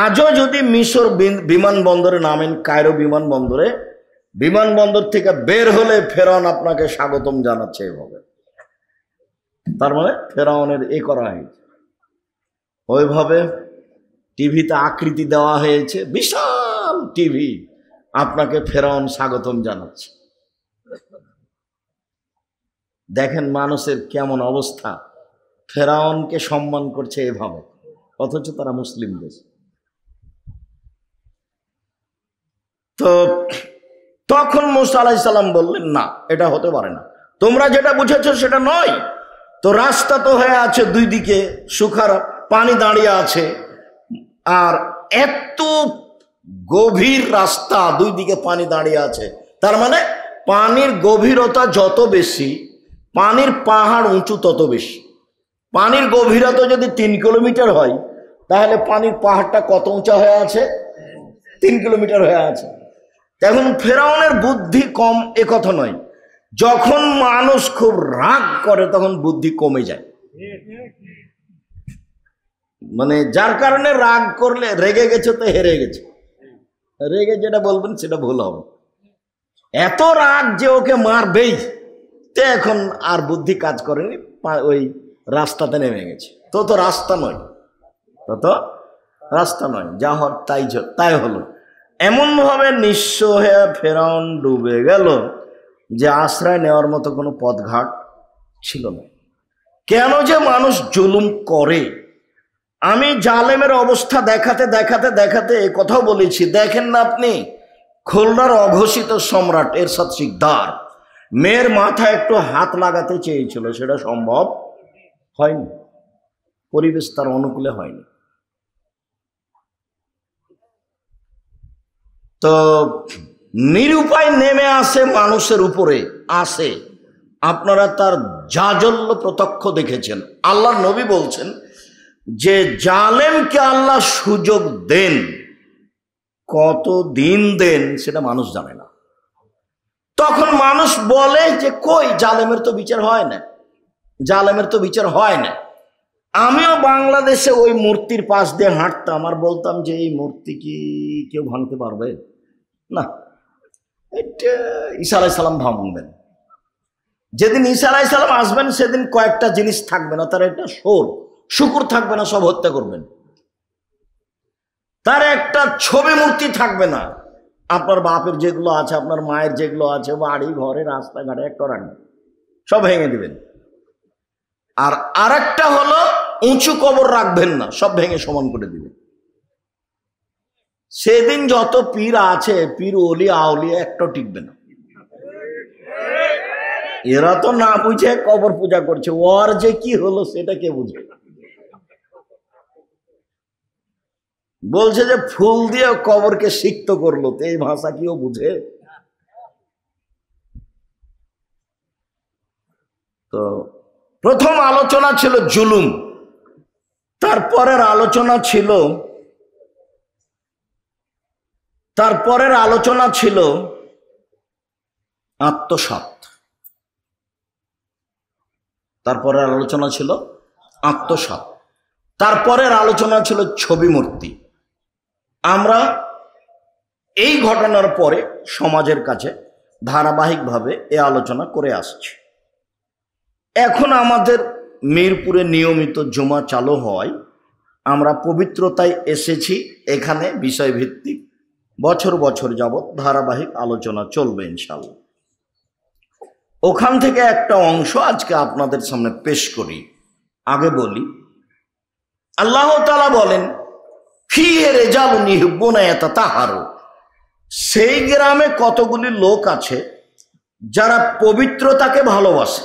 আজও যদি মিশর বিমানবন্দরে নামেন, কায়রো বিমানবন্দরে, বিমানবন্দর থেকে বের হলে ফেরাউন আপনাকে স্বাগতম জানাচ্ছে এভাবে। তার মানে ফেরাউনের এ করা হয়েছে, ওইভাবে টিভিতে আকৃতি দেওয়া হয়েছে, বিশাল টিভি, আপনাকে ফেরাউন স্বাগতম জানাচ্ছে। দেখেন মানুষের কেমন অবস্থা, ফেরাউনকে সম্মান করছে এভাবে, অথচ তারা মুসলিম দেশ। তো তখন মুসা আলাইহিস সালাম বললেন, না, এটা হতে পারে না, তোমরা যেটা বুঝেছো সেটা নয়। তো রাস্তা তো হয়ে আছে, দুই দিকে শুখার পানি দাঁড়িয়ে আছে, আর এত গভীর রাস্তা, দুই দিকে পানি দাঁড়িয়ে আছে, তার মানে পানির গভীরতা যত বেশি, পানির পাহাড় উঁচু তত বেশি। পানির গভীরতা যদি 3 কিলোমিটার হয়, তাহলে পানির পাহাড়টা কত উঁচা হয়ে আছে? 3 কিলোমিটার হয়ে আছে। এখন ফেরাউনের বুদ্ধি কম এ কথা নয়, যখন মানুষ খুব রাগ করে তখন বুদ্ধি কমে যায়। মানে যার কারণে রাগ করলে, রেগে গেছে তো হেরে গেছে, রেগে যেটা বলবেন সেটা ভুল হবে। এত রাগ যে ওকে মারবেই, তো এখন আর বুদ্ধি কাজ করেনি, ওই রাস্তাতে নেমে গেছে। তো রাস্তা নয়, তো রাস্তা নয়, যা হর তাই হলো। এমনভাবে নিঃস্ব হয়ে ফেরাউন ডুবে গেল যে আশ্রয় নেওয়ার মতো কোনো পথঘাট ছিল না। কেন যে মানুষ জুলুম করে, আমি জালেমের অবস্থা দেখাতে দেখাতে দেখাতে এ কথাও বলেছি। দেখেন না আপনি, খুলনার অঘোষিত সম্রাট এরশাদ শিকদার মেয়ের মাথায় একটু হাত লাগাতে চেয়েছিল, সেটা সম্ভব হয়নি, পরিবেশ তার অনুকূলে হয়নি। তো নিরুপায় নেমে আসে মানুষের উপরে, আসে। আপনারা তার জাজল্য প্রত্যক্ষ দেখেছেন। আল্লাহর নবী বলছেন যে জালেমকে আল্লাহ সুযোগ দেন, কত দিন দেন সেটা মানুষ জানে না। তখন মানুষ বলে যে কই, জালেমের তো বিচার হয় না, জালেমের তো বিচার হয় না। আমিও বাংলাদেশে ওই মূর্তির পাশ দিয়ে হাঁটতাম, আর বলতাম যে এই মূর্তি কি কেউ ভাঙতে পারবে না, এটা ঈসা আলাইহিস সালাম ভাঙবেন। যেদিন ঈসা আলাইহিস সালাম আসবেন সেদিন কয়েকটা জিনিস থাকবে না, তার একটা শুকুর থাকবে না, সব হত্যা করবেন। তার একটা ছবি মূর্তি থাকবে না, আপনার বাপের যেগুলো আছে, আপনার মায়ের যেগুলো আছে, বাড়ি ঘরে রাস্তাঘাটে একটা রাখবেন, সব ভেঙে দিবেন। আর আরেকটা হলো উঁচু কবর রাখবেন না, সব ভেঙে সমান করে দিবেন। সেদিন যত পীর আছে, পীর ওলি আউলিয়া একটা টিকবে না। এরা তো না বুঝে কবর পূজা করছে, ওর যে কি হলো সেটা কে বুঝে? বলছে যে ফুল দিয়ে কবরকে সিক্ত করলো, তো এই ভাষা কি ও বুঝে? তো প্রথম আলোচনা ছিল জুলুম, তারপরের আলোচনা ছিল আত্মসাৎ, তারপরের আলোচনা ছিল আত্মসাৎ, তারপরের আলোচনা ছিল ছবি মূর্তি। আমরা এই ঘটনার পরে সমাজের কাছে ধারাবাহিকভাবে এ আলোচনা করে আসছি। এখন আমাদের মিরপুরে নিয়মিত জুমা চালু হয়, আমরা পবিত্রতায় এসেছি, এখানে বিষয়ভিত্তিক বছর বছর যাবৎ ধারাবাহিক আলোচনা চলবে ইনশাআল্লাহ। ওখান থেকে একটা অংশ আজকে আপনাদের সামনে পেশ করি। আগে বলি, আল্লাহ তাআলা বলেন ফিহে রিজালুন ইউহিব্বুনা ইয়াতাতাহারু, সেই গ্রামে কতগুলি লোক আছে যারা পবিত্রতাকে ভালোবাসে,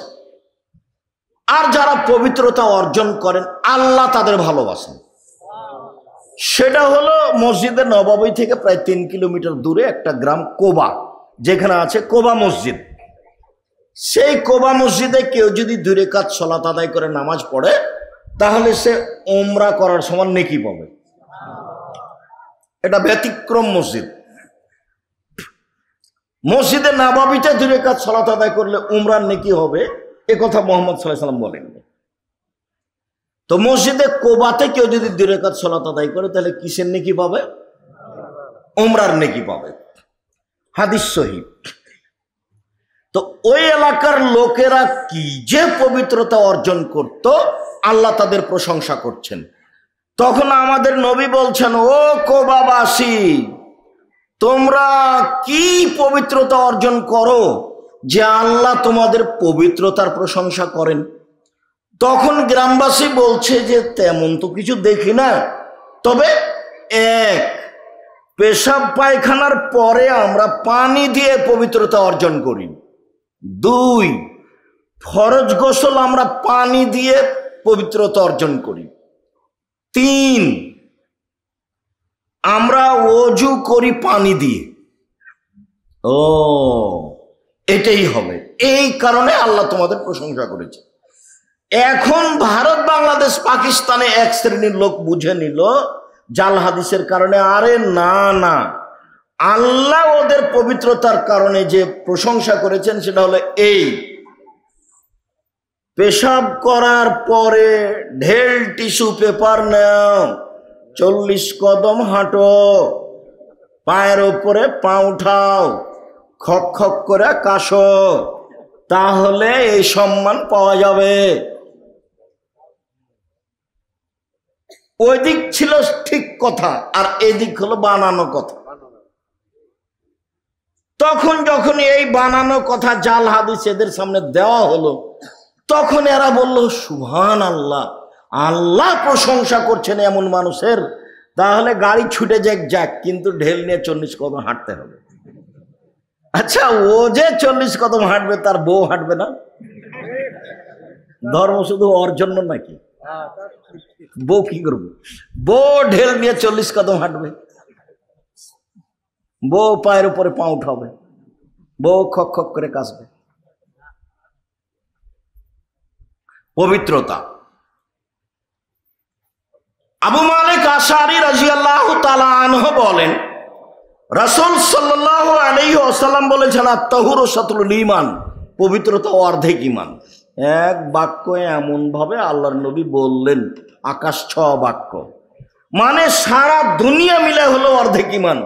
আর যারা পবিত্রতা অর্জন করেন আল্লাহ তাদের ভালোবাসেন। সেটা হলো মসজিদে নববী থেকে প্রায় 3 কিলোমিটার দূরে একটা গ্রাম কোবা, যেখানে আছে কোবা মসজিদ। সেই কোবা মসজিদে কেউ যদি 2 রাকাত সালাত আদায় করে নামাজ পড়ে, তাহলে সে উমরা করার সমান নেকি পাবে। এটা ব্যতিক্রম মসজিদ। মসজিদে নববীতে 2 রাকাত সালাত আদায় করলে উমরার নেকি হবে, এ কথা মুহাম্মদ সাল্লাল্লাহু আলাইহি ওয়াসাল্লাম বলেননি। তো মসজিদে কোবাতে কেউ যদি 2 রাকাত সালাত আদায় করে তাহলে কিসের নেকি পাবে? উমরার নেকি পাবে। হাদিস সহিহ। তো ওই এলাকার লোকেরা কি যে পবিত্রতা অর্জন করত, আল্লাহ তাদের প্রশংসা করছেন। তখন আমাদের নবী বলছেন, ও কোবাবাসী, তোমরা কি পবিত্রতা অর্জন করো যে আল্লাহ তোমাদের পবিত্রতার প্রশংসা করেন? তখন গ্রামবাসী বলছে যে তেমন তো কিছু দেখি না, তবে এক, পেশাব পায়খানার পরে আমরা পানি দিয়ে পবিত্রতা অর্জন করি। 2, ফরজ গোসল আমরা পানি দিয়ে পবিত্রতা অর্জন করি। 3, আমরা ওযু করি পানি দিয়ে। ও, এটাই হবে। এই কারণে আল্লাহ তোমাদের প্রশংসা করেছে। এখন ভারত, বাংলাদেশ, পাকিস্তানে এক শ্রেণীর লোক বুঝে নিল জাল হাদিসের কারণে, আরে না না, আল্লাহ ওদের পবিত্রতার কারণে যে প্রশংসা করেছেন সেটা হলো এই, পেশাব করার পরে ঢেল টিস্যু পেপার নাও, 40 কদম হাঁটো, পায়ের উপরে পা উঠাও, খক খক করে কাশো, তাহলে এই সম্মান পাওয়া যাবে। ওই দিক ছিল ঠিক কথা, আর এদিক হলো বানানো কথা। তখন যখন এই বানানো কথা জাল হাদিস এদের সামনে দেওয়া হলো, তখন এরা বলল, সুবহানাল্লাহ, আল্লাহ প্রশংসা করছেন এমন মানুষের, তাহলে গাড়ি ছুটে যাক, কিন্তু ঢেল নিয়ে 40 কদম হাঁটতে হবে। আচ্ছা, ও যে 40 কদম হাঁটবে, তার বউ হাঁটবে না? ধর্ম শুধু ওর জন্য নাকি? বউ কি করবে? বউ ঢেল নিয়ে 40 কদম হাঁটবে, বউ পায়ের উপরে পা উঠাবে, বউ খক খক করে কাশবে। পবিত্রতা। আবু মালিক আশআরী রাদিয়াল্লাহু তাআলা আনহু বলেন, রাসূল সাল্লাল্লাহু আলাইহি ওয়াসাল্লাম বলেছেন, আত-তাহুরু শাতরুল ঈমান, পবিত্রতা অর্ধেক ঈমান। এক বাক্য এমন ভাবে আল্লাহর নবী বললেন, আকাশ ছোঁয়া বাক্য, মানে সারা দুনিয়া মিলে হলো অর্ধেক ঈমান।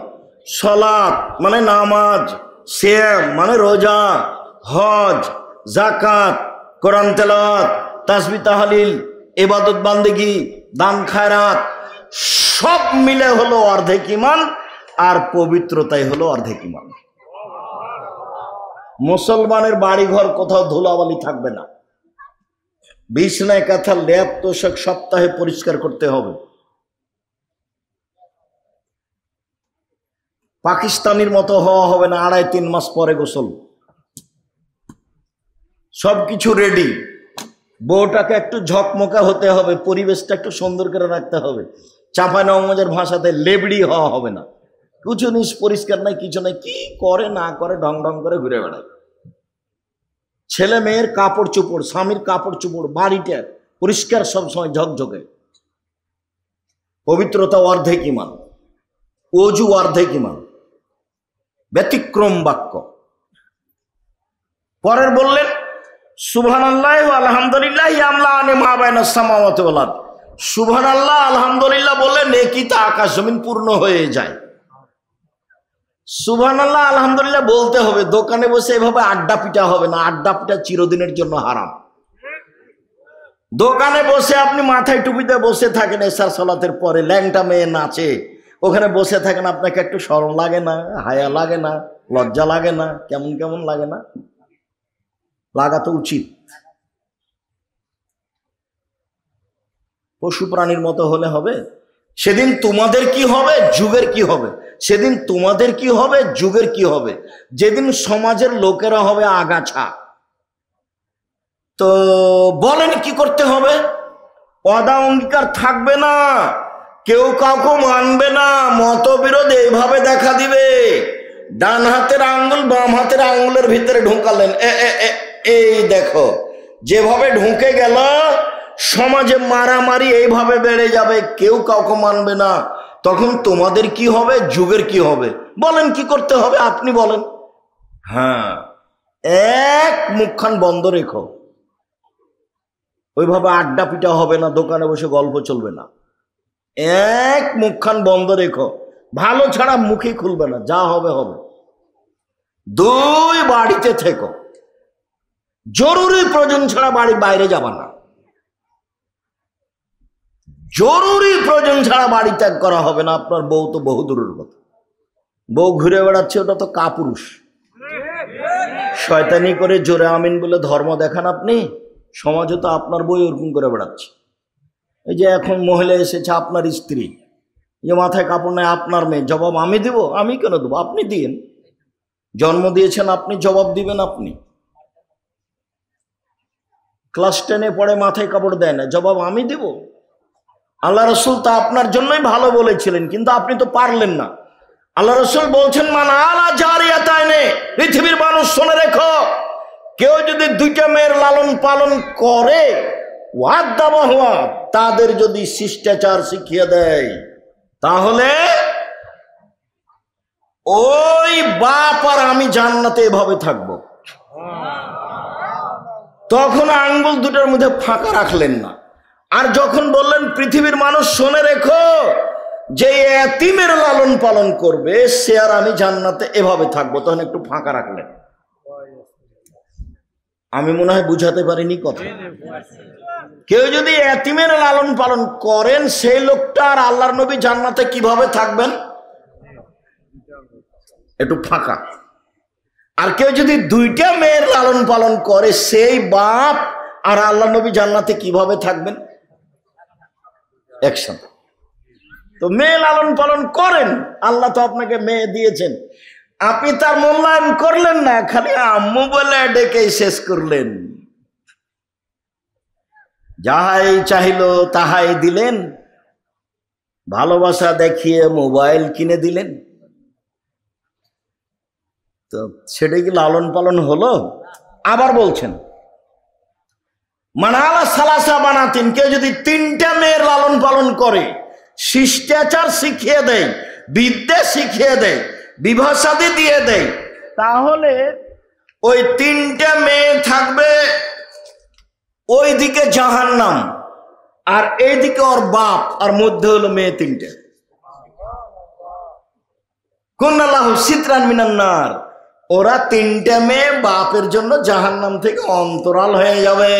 সালাত মানে নামাজ, সিয়াম মানে রোজা, হজ, যাকাত, কোরআন তেলাওয়াত, তাসবিহ তাহলিল, ইবাদত বান্দেগি, দান খায়রাত, সব মিলে হলো অর্ধেক ঈমান। আর পবিত্রতাই হলো অর্ধেক ঈমান। মুসলমানের বাড়ি ঘর কোথাও ধুলাবালি থাকবে না, বিছনায় কাঁথা, লেপ তোশক সপ্তাহে পরিষ্কার করতে হবে। পাকিস্তানির মতো হওয়া হবে না, 2.5-3 মাস পরে গোসল, সবকিছু রেডি। বউটাকে একটু ঝকমকা হতে হবে, পরিবেশটা একটু সুন্দর করে রাখতে হবে। চাঁপাইনবাবগঞ্জের ভাষাতে লেবড়ি হওয়া হবে না, কিছু জিনিস পরিষ্কার নাই, কিছু নাই, কি করে না করে ঢং ঢং করে ঘুরে বেড়ায়। ছেলে মেয়ের কাপড় চোপড়, স্বামীর কাপড় চোপড়, বাড়িটা পরিষ্কার সবসময় ঝকঝকে। পবিত্রতা অর্ধেক ঈমান, ওযু অর্ধেক ঈমান, ব্যতিক্রম বাক্য। পরের বললেন, সুবহানাল্লাহ ওয়া আলহামদুলিল্লাহ ইয়ামলাআনি মা বাইনাস সামাওয়াতি ওয়াল আরদ, সুবহানাল্লাহ আলহামদুলিল্লাহ বললে নেকিতে আকাশ জমিন পূর্ণ হয়ে যায়। সুবহানাল্লাহ আলহামদুলিল্লাহ বলতে হবে, দোকানে বসে এভাবে আড্ডা পিটা হবে না, আড্ডা পিটা চিরদিনের জন্য হারাম। দোকানে বসে আপনি মাথায় টুপিতে বসে থাকেন, এশার সালাতের পরে ল্যাংটা মেয়ে নাচে, ওখানে বসে থাকেন, আপনাকে একটু শরম লাগে না? হায়া লাগে না? লজ্জা লাগে না? কেমন কেমন লাগে না? লাগা তো উচিত। পশু প্রাণীর মতো হলে হবে? সেদিন তোমাদের কি হবে, যুগের কি হবে? সেদিন তোমাদের কি হবে, যুগের কি হবে? যেদিন সমাজের লোকেরা হবে আগাছা। তো বলেন কি করতে হবে? ওয়াদা অঙ্গীকার থাকবে না, কেউ কাউকে মানবে না, মতবিরোধ এইভাবে দেখা দিবে। ডান হাতের আঙ্গুল বাম হাতের আঙ্গুলের ভিতরে ঢুকালেন, এই দেখো, যেভাবে ঢুকে গেল, সমাজে মারামারি এইভাবে বেড়ে যাবে, কেউ কাউকে মানবে না। তখন তোমাদের কি হবে, যুগের কি হবে? বলেন কি করতে হবে, আপনি বলেন। হ্যাঁ, এক মুখখান বন্ধ রেখো, ওইভাবে আড্ডা পিটা হবে না, দোকানে বসে গল্প চলবে না। এক মুখখান বন্ধ রেখো, ভালো ছাড়া মুখই খুলবে না, যা হবে হবে। দুই, বাড়িতে থেকো, জরুরি প্রয়োজন ছাড়া বাড়ির বাইরে যাবা না। জরুরি প্রয়োজন ছাড়া বাড়ি ত্যাগ করা হবে না। আপনার বউ তো বহু দূরের কথা, বউ ঘুরে বেড়াচ্ছে, ওটা তো কাপুরুষ। শয়তানি করে জোরে আমিন বলে ধর্ম দেখান আপনি। সমাজে তো আপনার বউ ওরকম করে বেড়াচ্ছে। এই যে এখন মহিলা এসেছে, আপনার স্ত্রী, যে মাথায় কাপড় নেয়, আপনার মেয়ে, জবাব আমি দেব? আমি কেন দেবো? আপনি দিন, জন্ম দিয়েছেন আপনি, জবাব দিবেন আপনি। ক্লাস 10-এ পড়ে, মাথায় কাপড় দেয় না, জবাব আমি দেব? আল্লাহ রসুল তা আপনার জন্যই ভালো বলেছিলেন, কিন্তু আপনি তো পারলেন না। আল্লাহ রসুল বলছেন, মানা আলা জারিয়াতাইনে, পৃথিবীর মানুষ শুনে রেখো, কেউ যদি দুইটা মেয়ের লালন পালন করে, ওয়াদাবাহুয়া, তাদের যদি শিষ্টাচার শিখিয়ে দেয়, তাহলে ওই বাপ আর আমি জান্নাতে এভাবে থাকবো। তখন আঙ্গুল দুটোর মধ্যে ফাঁকা রাখলেন না। আর যখন বললেন পৃথিবীর মানুষ শুনে রেখো, যে এতিমের লালন পালন করবে সে আর আমি জান্নাতে এভাবে থাকবো, তখন একটু ফাঁকা রাখলেন। আমি মনে হয় বুঝাতে পারিনি কথা। কেউ যদি এতিমের লালন পালন করেন, সেই লোকটা আর আল্লাহর নবী জান্নাতে কিভাবে থাকবেন? একটু ফাঁকা। আর কেউ যদি দুইটা মেয়ের লালন পালন করে, সেই বাপ আর আল্লাহ নবী জান্নাতে কিভাবে থাকবেন? একসাথে। তো মেয়ে লালন পালন করেন, আল্লাহ তো আপনাকে মেয়ে দিয়েছেন, আপনি তার মূল্যায়ন করলেন না, খালি আম্মু বলে ডেকে শেষ করলেন। যাহাই চাইল তাহাই দিলেন, ভালোবাসা দেখিয়ে মোবাইল কিনে দিলেন। তো সেটা কি লালন পালন হলো? আবার বলছেন, মানালা সালাসা বানাতিন, কেউ যদি তিনটা মেয়ের লালন পালন করে, শিষ্টাচার শিখিয়ে দেয়, বিদ্যা শিখিয়ে দেয়, বিবাহ শাদী দিয়ে দেয়, তাহলে ওই তিনটা মেয়ে থাকবে ওই দিকে জাহান্নাম, আর এইদিকে ওর বাপ, আর মধ্যে হলো মেয়ে তিনটে। কুন্নাল্লাহু সিতরান মিনান নার, ওরা তিনটা মেয়ে বাপের জন্য জাহান্নাম থেকে অন্তরাল হয়ে যাবে।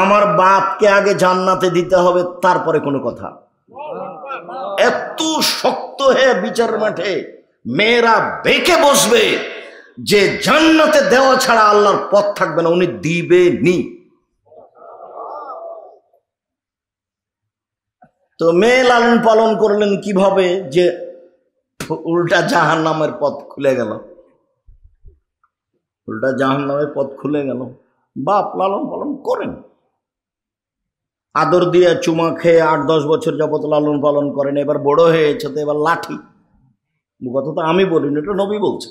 আমার বাপকে আগে জান্নাতে দিতে হবে, তারপরে কোনো কথা। এত শক্ত হয়ে বিচার মাঠে মেয়েরা বেঁকে বসবে যে জান্নাতে দেওয়া ছাড়া আল্লাহর পথ থাকবে না, উনি দিবেনি। তো মেয়ে লালন পালন করলেন কিভাবে যে উল্টা জাহান্নামের পথ খুলে গেল? উল্টা জাহান্নামের পথ খুলে গেল। বাপ লালন পালন করেন, আদর দিয়ে চুমা খেয়ে 8-10 বছর যাবত লালন পালন করেন, এবার বড় হয়েছে তো এবার লাঠি। কথা তো আমি বলিনি, এটা নবী বলছে।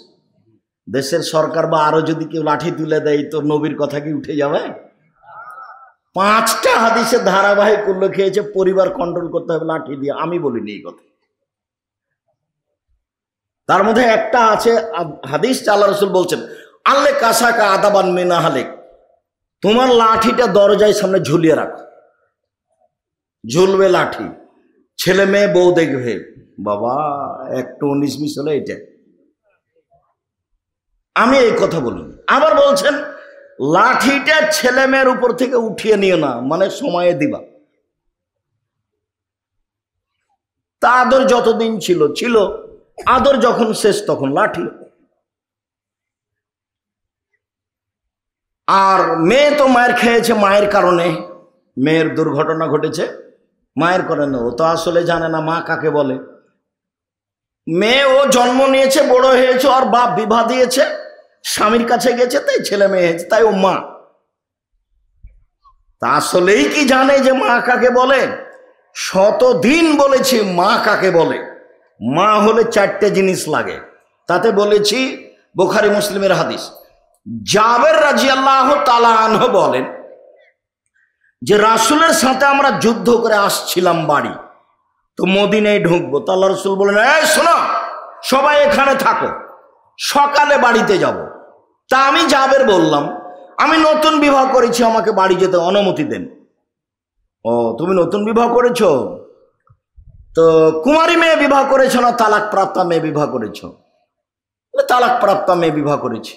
দেশের সরকার বা আরো যদি কেউ লাঠি তুলে দেয়, তো নবীর কথা কি উঠে যাবে? 5টা হাদিসে ধারাবাহিক উল্লেখ হয়েছে পরিবার কন্ট্রোল করতে হবে লাঠি দিয়ে, আমি বলিনি এই কথা। তার মধ্যে একটা আছে হাদিস, আল্লাহ রাসূল বলছেন, আল্লে কাসাকা আদাবান মিনা হালেক, তোমার লাঠিটা দরজায় সামনে ঝুলিয়ে রাখো, ঝুলবে লাঠি, ছেলে মেয়ে বউ দেখবে। বাবা একটু 19-20 হলে এটা আমি এই কথা বলিনি। আবার বলছেন, লাঠিটা ছেলে মেয়ের উপর থেকে উঠিয়ে নিও না, মানে সময়ে দিবা। তা আদর যতদিন ছিল ছিল, আদর যখন শেষ তখন লাঠি। আর মেয়ে তো মায়ের খেয়েছে, মায়ের কারণে মেয়ের দুর্ঘটনা ঘটেছে, মায়ের কারণে। ও তো আসলে জানে না মা কাকে বলে। মেয়ে ও জন্ম নিয়েছে, বড় হয়েছে, আর বাপ বিবাহ দিয়েছে, স্বামীর কাছে গেছে, তাই ছেলে মেয়ে হয়েছে, তাই ও মা। তা আসলেই কি জানে যে মা কাকে বলে? শতদিন বলেছি মা কাকে বলে। মা হলে 4টে জিনিস লাগে, তাতে বলেছি বুখারী মুসলিমের হাদিস। জাবের রাদিয়াল্লাহু তাআলা আনহু বলেন যে রাসূলের সাথে আমরা যুদ্ধ করে আসছিলাম বাড়ি, তো মদিনায় ঢুকবো, তো আল্লাহ রাসূল বলেন, এই শোনো, সবাই এখানে থাকো, সকালে বাড়িতে যাব। তা আমি জাবের বললাম, আমি নতুন বিবাহ করেছি, আমাকে বাড়ি যেতে অনুমতি দেন। ও তুমি নতুন বিবাহ করেছো, তো কুমারী মেয়ে বিবাহ করেছো না তালাক প্রাপ্তা মেয়ে বিবাহ করেছো? তালাক প্রাপ্তা মেয়ে বিবাহ করেছি।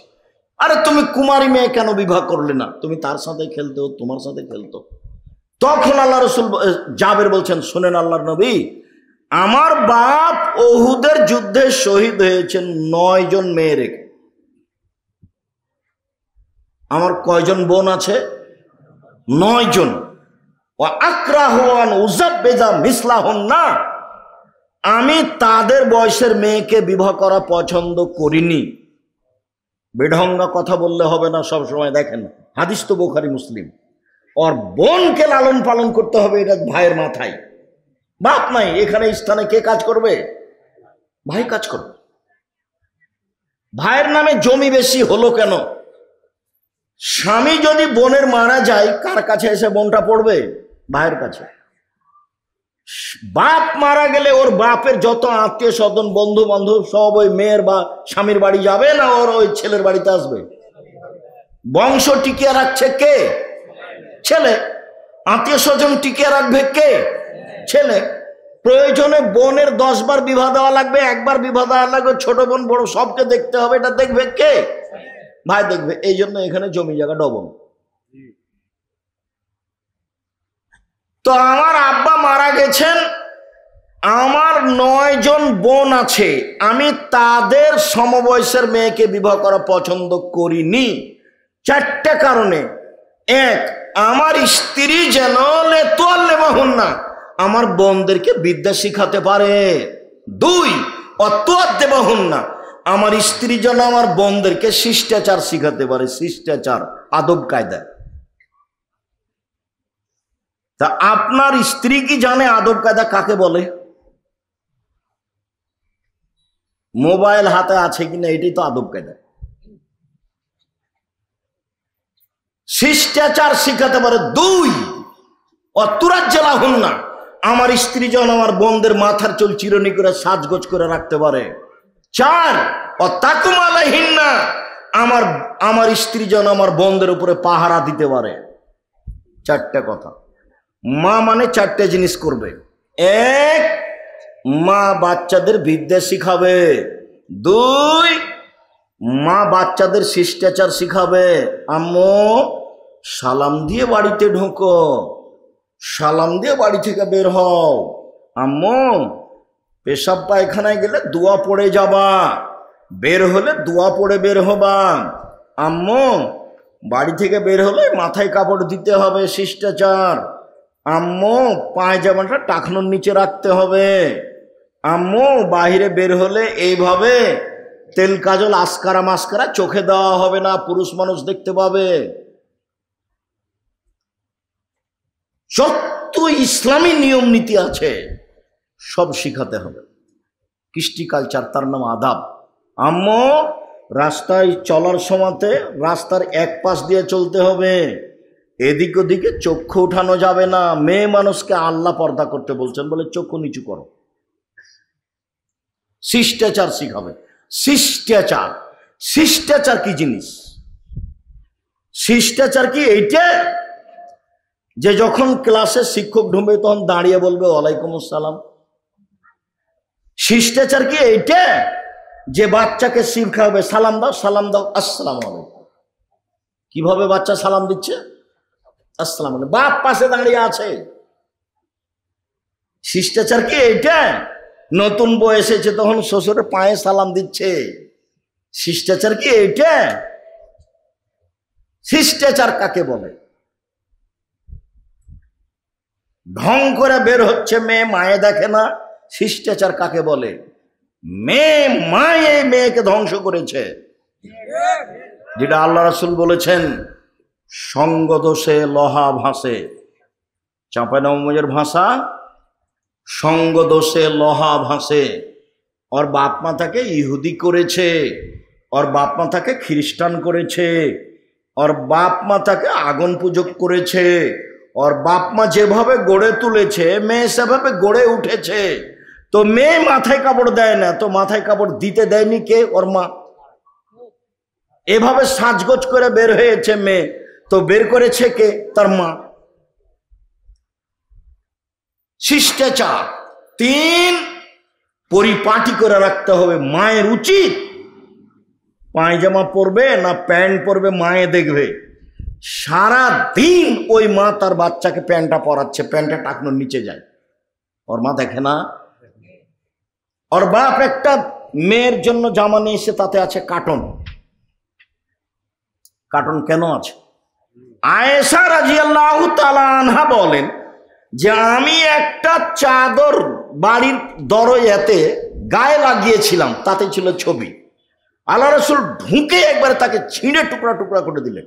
আরে তুমি কুমারী মেয়ে কেন বিবাহ করলে না? তুমি তার সাথে খেলতো, তোমার সাথে খেলতো। তখন আল্লাহ রসুল জাবের বলছেন, শুনেন আল্লাহর নবী, আমার বাপ ওহুদের যুদ্ধে শহীদ হয়েছেন 9 জন মেয়ে রেখে। আমার কয়জন বোন আছে? 9 জন। আমি তাদের বয়সের মেয়েকে বিবাহ করা পছন্দ করিনি। বেঢঙ্গা কথা বললে হবে না সব সময়। দেখেন হাদিস তো বুখারী মুসলিম। ওর বোনকে লালন পালন করতে হবে, এটা ভাইয়ের মাথায়। বাপ নাই এখানে স্থানে, কে কাজ করবে? ভাই কাজ করবে। ভাইয়ের নামে জমি বেশি হলো কেন? স্বামী যদি বোনের মারা যায়, কার কাছে এসে বোনটা পড়বে? ভাইয়ের কাছে। বাপ মারা গেলে ওর বাপের যত আত্মীয় স্বজন, বন্ধু বান্ধব সব ওই মেয়ের বা স্বামীর বাড়ি যাবে না ওর ওই ছেলের বাড়িতে আসবে? বংশ টিকিয়ে রাখছে কে? ছেলে। আত্মীয় স্বজন টিকিয়ে রাখবে কে? ছেলে। প্রয়োজনে বোনের 10 বার বিবাহ দেওয়া লাগবে, 1 বার বিবাহ দেওয়া লাগবে, ছোট বোন বড় সবকে দেখতে হবে, এটা দেখবে কে? ভাই দেখবে। এই জন্য এখানে জমি জায়গা ডবল। তো আমার আব্বা মারা গেছেন, আমার 9 জন বোন আছে, আমি তাদের সমবয়সের মেয়েকে বিবাহ করা পছন্দ করিনি 4টে কারণে। 1, আমার স্ত্রী যেন না আমার বোনদেরকে বিদ্যা শিখাতে পারে। 2, না আমার স্ত্রী যেন আমার বোনদেরকে শিষ্টাচার শিখাতে পারে। শিষ্টাচার, আদব কায়দা। তা আপনার স্ত্রী কি জানে আদব কায়দা কাকে বলে? মোবাইল হাতে আছে কিনা এটাই তো আদব কায়দা। শিষ্টাচার শিখাতে পারে। 2, না আমার স্ত্রী যেন আমার বোনদের মাথার চুল চিরুনি করে সাজগোজ করে রাখতে পারে। 4, না আমার স্ত্রী যেন আমার বোনদের উপরে পাহারা দিতে পারে। 4টে কথা। মা মানে 4টে জিনিস করবে। 1, মা বাচ্চাদের বিদ্যা শিখাবে। 2, মা বাচ্চাদের শিষ্টাচার শিখাবে। আম্মু সালাম দিয়ে বাড়িতে ঢোকো, সালাম দিয়ে বাড়ি থেকে বের হও। আম্মু পেশাব পায়খানায় গেলে দোয়া পড়ে যাবা, বের হলে দোয়া পড়ে বের হবা। আম্মু বাড়ি থেকে বের হলে মাথায় কাপড় দিতে হবে, শিষ্টাচার। আম্মু পায়জামাটা টাকনোর নিচে রাখতে হবে। আম্মু বাহিরে বের হলে এইভাবে তেল কাজল আসকারা মাস্কারা চোখে দেওয়া হবে না, পুরুষ মানুষ দেখতে পাবে। যত ইসলামী নিয়ম নীতি আছে সব শিখাতে হবে। কৃষ্টি কালচার, তার নাম আদাব। আম্মু রাস্তায় চলার সময়তে রাস্তার এক পাশ দিয়ে চলতে হবে, এদিক ওদিকে চক্ষু উঠানো যাবে না। মেয়ে মানুষকে আল্লাহ পর্দা করতে বলছেন বলে চক্ষু নিচু করো। শিষ্টাচার শিখাবে। শিষ্টাচার, শিষ্টাচার কি জিনিস? শিষ্টাচার কি এইটা যে যখন ক্লাসে শিক্ষক ঢুকবে তখন দাঁড়িয়ে বলবে ওয়ালাইকুম আসসালাম? শিষ্টাচার কি এইটা যে বাচ্চাকে শিখাবে সালাম দাও, সালাম দাও, আসসালামু আলাইকুম? কিভাবে বাচ্চা সালাম দিচ্ছে? আসসালামু আলাইকুম। বাপ পাশে দাঁড়িয়ে আছে। শিষ্টাচার কি এইটা? নতুন বউ এসেছে তখন শ্বশুরের পায়ে সালাম দিচ্ছে। শিষ্টাচার কি এইটা? শিষ্টাচার কাকে বলে? ঢং করে বের হচ্ছে মেয়ে, মায়ে দেখে না। শিষ্টাচার কাকে বলে? মেয়ে মায়ে মেয়েকে ধ্বংস করেছে। যেটা আল্লাহ রাসূল বলেছেন, সঙ্গ দোষে লোহা ভাসে। চাঁপাইনবাবগঞ্জের ভাষা, সঙ্গ দোষে লোহা ভাসে। ওর বাপ মা তাকে ইহুদি করেছে, ওর বাপ মা তাকে খ্রিস্টান করেছে, ওর বাপ মা তাকে আগুন পূজক করেছে। ওর বাপ মা যেভাবে গড়ে তুলেছে মেয়ে সেভাবে গড়ে উঠেছে। তো মেয়ে মাথায় কাপড় দেয় না, তো মাথায় কাপড় দিতে দেয়নি কে? ওর মা। এভাবে সাজগোজ করে বের হয়েছে মেয়ে, তো বের করেছে কে? তার মা। শিষ্টাচার। 3, পরিপাটি করে রাখতে হবে। মায়ের উচিত পায়জামা পরবে না প্যান্ট পরবে, মায়ে দেখবে। সারা দিন ওই মা তার বাচ্চাকে প্যান্টটা পরাচ্ছে, প্যান্টটা টাকনোর নিচে যায়, ওর মা দেখে না। ওর বাপ একটা মেয়ের জন্য জামা নিয়ে এসে তাতে আছে কার্টন। কার্টন কেন আছে? আয়েশা রাদিয়াল্লাহু তাআলা আনহা বলেন যে আমি একটা চাদর বাড়ির দরজাতে গায়ে লাগিয়েছিলাম, তাতে ছিল ছবি। আল্লাহ রাসূল ঢুকে একবারে তাকে ছিঁড়ে টুকরা টুকরা করে দিলেন।